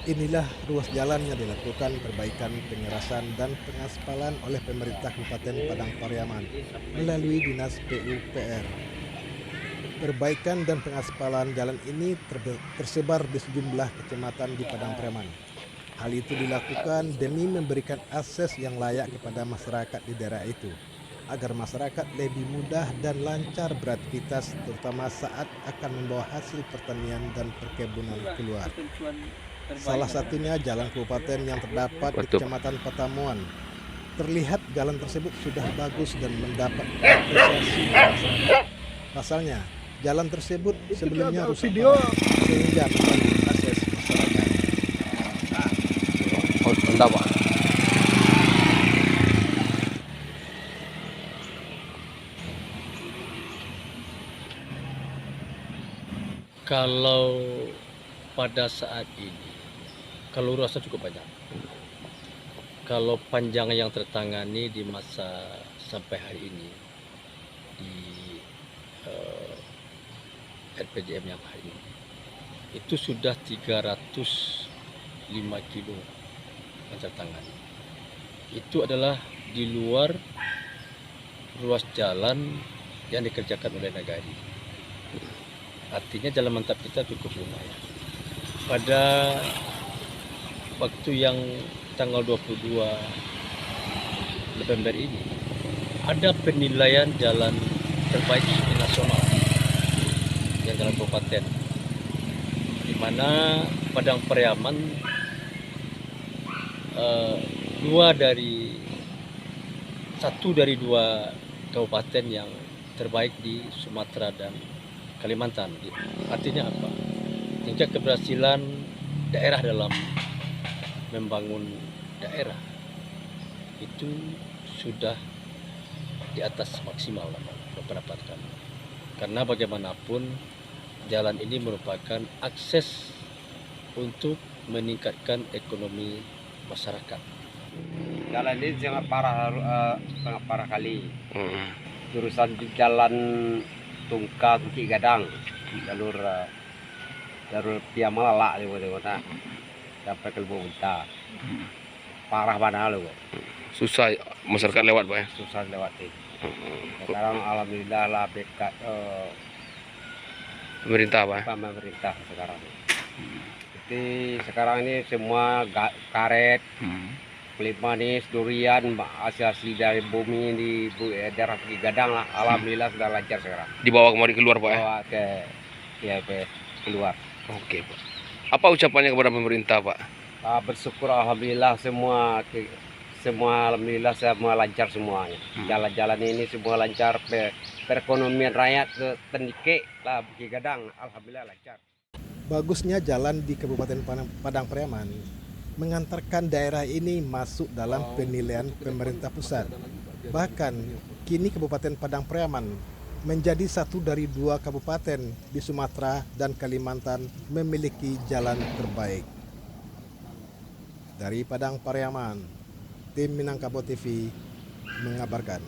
Inilah ruas jalan yang dilakukan perbaikan pengerasan dan pengaspalan oleh pemerintah Kabupaten Padang Pariaman melalui Dinas PUPR. Perbaikan dan pengaspalan jalan ini tersebar di sejumlah kecamatan di Padang Pariaman. Hal itu dilakukan demi memberikan akses yang layak kepada masyarakat di daerah itu, agar masyarakat lebih mudah dan lancar beraktivitas, terutama saat akan membawa hasil pertanian dan perkebunan keluar. Salah satunya jalan kabupaten yang terdapat di Betul. Kecamatan Patamuan. Terlihat jalan tersebut sudah bagus dan mendapat apresiasi masyarakat. Pasalnya, jalan tersebut sebelumnya rusak parah, sehingga mengganggu akses masyarakat. Oh, enggak, Pak. Kalau pada saat ini, kalau ruasnya cukup banyak. Kalau panjang yang tertangani di masa sampai hari ini di RPJM yang hari ini, itu sudah 305 kilo yang tertangani. Itu adalah di luar ruas jalan yang dikerjakan oleh Nagari. Artinya jalan mantap kita cukup lumayan. Pada waktu yang tanggal 22 November ini ada penilaian jalan terbaik nasional yang jalan kabupaten, di mana Padang Pariaman satu dari dua kabupaten yang terbaik di Sumatera dan Kalimantan. Artinya apa? Tingkat keberhasilan daerah dalam membangun daerah itu sudah di atas maksimal pendapat kami. Karena bagaimanapun jalan ini merupakan akses untuk meningkatkan ekonomi masyarakat. Jalan ini sangat parah kali. Jurusan jalan Tungka Bukit Gadang, jalur Pia Malala sampai ke Lubuk Unta. Parah banget loh. Susah masyarakat lewat, Pak ya. Susah lewati. Sekarang alhamdulillah lah berkat Pemerintah, Pak. pemerintah sekarang. Jadi sekarang ini semua karet, kulit manis, durian, hasil dari bumi di daerah Bukit Gadang lah. Alhamdulillah sudah lancar sekarang. Dibawa kemari keluar, Pak ya. Bawa ke keluar. Oke, Pak. Apa ucapannya kepada pemerintah, Pak? Bersyukur alhamdulillah semua alhamdulillah semua lancar semuanya. Jalan-jalan ini semua lancar, perekonomian rakyat tendike lah Bukit Gadang alhamdulillah lancar. Bagusnya jalan di Kabupaten Padang Pariaman mengantarkan daerah ini masuk dalam penilaian pemerintah pusat. Bahkan kini Kabupaten Padang Pariaman menjadi satu dari dua kabupaten di Sumatera dan Kalimantan memiliki jalan terbaik. Dari Padang Pariaman, tim Minangkabau TV mengabarkan.